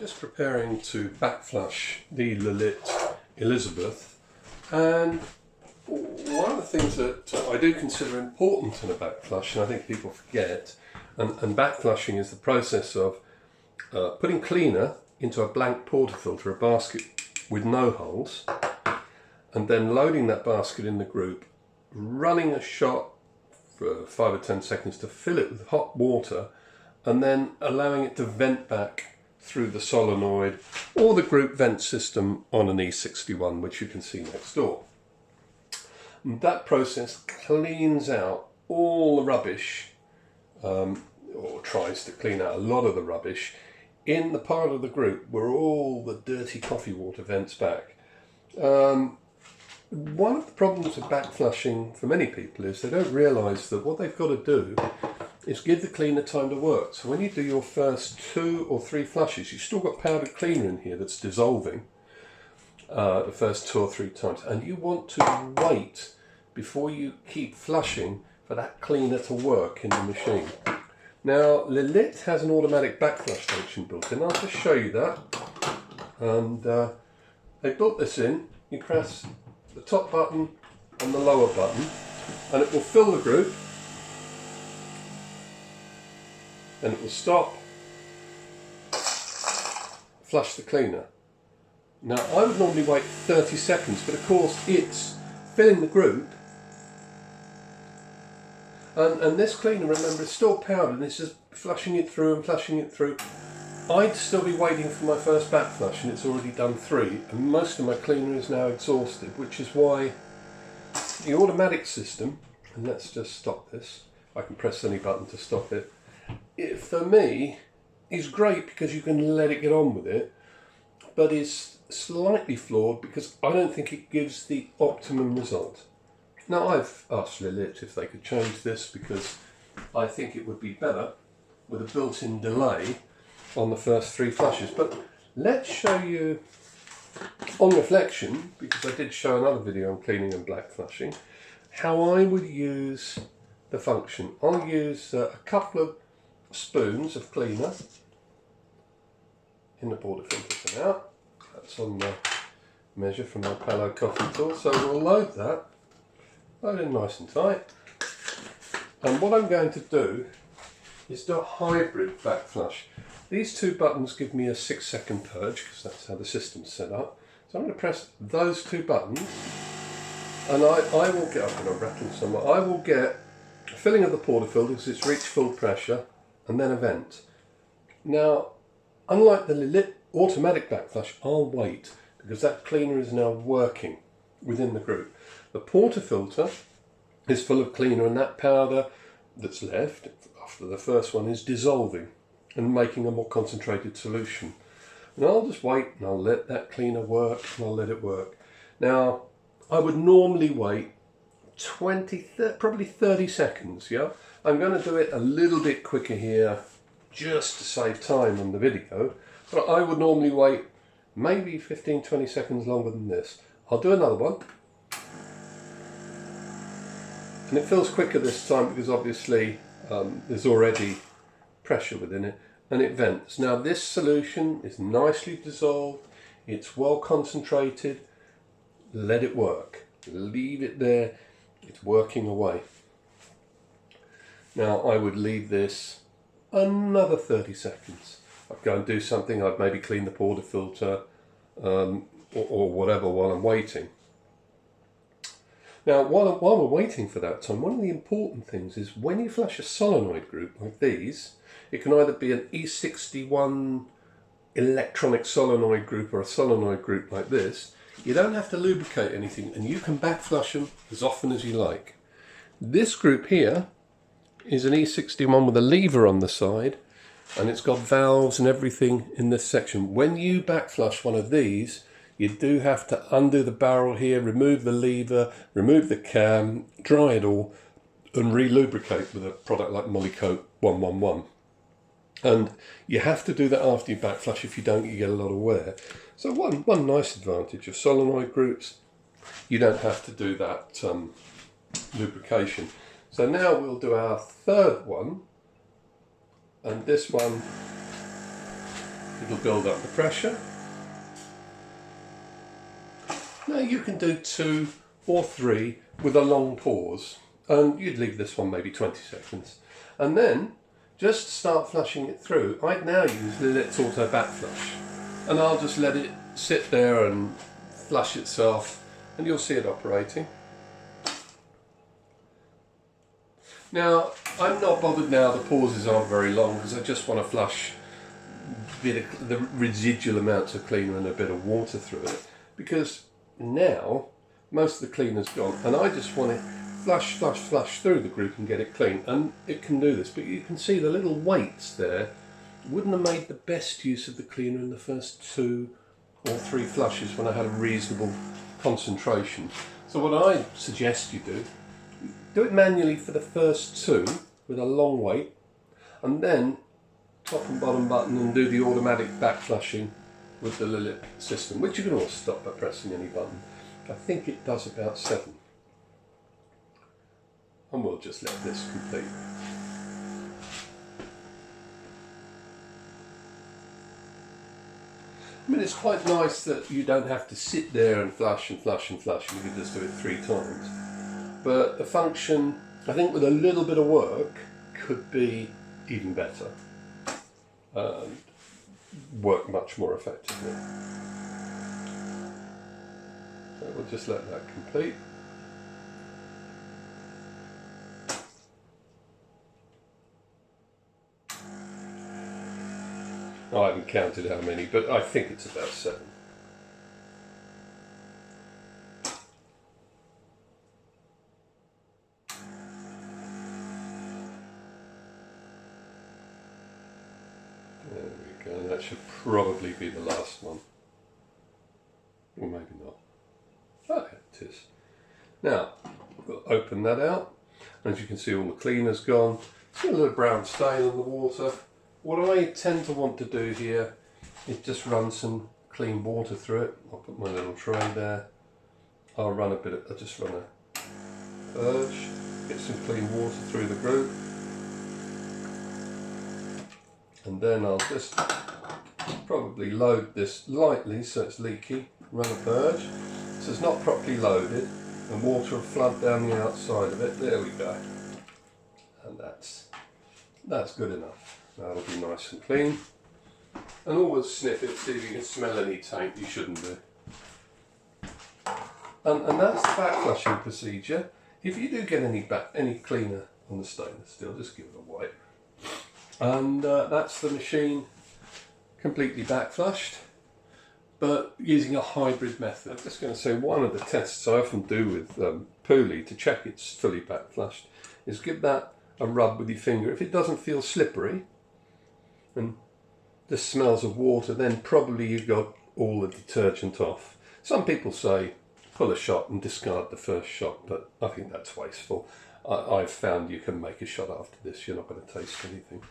just preparing to backflush the Lelit Elizabeth, and one of the things that I do consider important in a backflush, and I think people forget, and backflushing is the process of putting cleaner into a blank portafilter, a basket with no holes, and then loading that basket in the group, running a shot for 5 or 10 seconds to fill it with hot water, and then allowing it to vent back through the solenoid or the group vent system on an E61, which you can see next door. And that process cleans out all the rubbish, or tries to clean out a lot of the rubbish, in the part of the group where all the dirty coffee water vents back. One of the problems with backflushing for many people is they don't realise that what they've got to do is give the cleaner time to work. So when you do your first 2 or 3 flushes, you've still got powdered cleaner in here that's dissolving the first 2 or 3 times, and you want to wait before you keep flushing for that cleaner to work in the machine. Now, Lelit has an automatic backflush function built in. I'll just show you that. And they built this in. You press the top button and the lower button, and it will fill the group. Then it will stop, flush the cleaner. Now, I would normally wait 30 seconds, but of course it's filling the group. And this cleaner, remember, is still powdered, and it's just flushing it through and flushing it through. I'd still be waiting for my first backflush, and it's already done 3, and most of my cleaner is now exhausted, which is why the automatic system, and let's just stop this, I can press any button to stop it, for me is great because you can let it get on with it, but is slightly flawed because I don't think it gives the optimum result. Now, I've asked Lelit if they could change this because I think it would be better with a built-in delay on the first 3 flushes. But let's show you on reflection, because I did show another video on cleaning and black flushing, how I would use the function. I'll use a couple of spoons of cleaner in the portafilter for now. That's on the measure from my Palo coffee tool. So we'll load that, load in nice and tight. And what I'm going to do is do a hybrid backflush. These 2 buttons give me a 6-second purge because that's how the system's set up. So I'm going to press those 2 buttons, and I will get, I'm going to rattle somewhere, I will get a filling of the portafilter because it's reached full pressure, and then a vent. Now, unlike the Lelit automatic backflush, I'll wait because that cleaner is now working within the group. The portafilter is full of cleaner, and that powder that's left after the first one is dissolving and making a more concentrated solution. And I'll just wait and I'll let that cleaner work, and I'll let it work. Now, I would normally wait 20, probably 30 seconds, yeah? I'm going to do it a little bit quicker here just to save time on the video, but I would normally wait maybe 15-20 seconds longer than this. I'll do another one. And it feels quicker this time because obviously there's already pressure within it, and it vents. Now, this solution is nicely dissolved, it's well concentrated. Let it work. Leave it there. It's working away. Now, I would leave this another 30 seconds. I'd go and do something. I'd maybe clean the portafilter or whatever while I'm waiting. Now, while we're waiting for that time, one of the important things is when you flush a solenoid group like these, it can either be an E61 electronic solenoid group or a solenoid group like this. You don't have to lubricate anything, and you can backflush them as often as you like. This group here is an E61 with a lever on the side, and it's got valves and everything in this section. When you backflush one of these, you do have to undo the barrel here, remove the lever, remove the cam, dry it all, and re-lubricate with a product like Molykote 111. And you have to do that after you backflush. If you don't, you get a lot of wear. So one nice advantage of solenoid groups, you don't have to do that lubrication. So now we'll do our 3rd one, and this one It'll build up the pressure. Now you can do 2 or 3 with a long pause, and you'd leave this one maybe 20 seconds. And then just start flushing it through. I'd now use Lelit's auto backflush, and I'll just let it sit there and flush itself, and you'll see it operating. Now, I'm not bothered now, the pauses aren't very long, because I just want to flush the residual amounts of cleaner and a bit of water through it, because now most of the cleaner's gone, and I just want to flush through the group and get it clean. And it can do this, but you can see the little weights there wouldn't have made the best use of the cleaner in the first 2 or 3 flushes when I had a reasonable concentration. So what I suggest you do it manually for the first 2 with a long weight, and then top and bottom button and do the automatic backflushing with the Lelit system, which you can also stop by pressing any button. I think it does about 7. And we'll just let this complete. I mean, it's quite nice that you don't have to sit there and flush and flush and flush. You can just do it 3 times. But the function, I think with a little bit of work, could be even better. Work much more effectively. So we'll just let that complete. I haven't counted how many, but I think it's about 7. There we go, that should probably be the last one. Or maybe not. Oh, it is. Now, we'll open that out. As you can see, all the cleaner's gone. See a little brown stain on the water. What I tend to want to do here is just run some clean water through it. I'll put my little tray there. I'll just run a purge, get some clean water through the group. And then I'll just probably load this lightly so it's leaky, run a purge. So it's not properly loaded, and water will flood down the outside of it. There we go. And that's good enough. That'll be nice and clean. And always sniff it, see if you can smell any taint you shouldn't do. And that's the backflushing procedure. If you do get any cleaner on the stainless steel, just give it a wipe. And that's the machine completely backflushed, but using a hybrid method. I'm just going to say one of the tests I often do with Puli to check it's fully backflushed is give that a rub with your finger. If it doesn't feel slippery and just smells of water, then probably you've got all the detergent off. Some people say pull a shot and discard the first shot, but I think that's wasteful. I've found you can make a shot after this, you're not going to taste anything.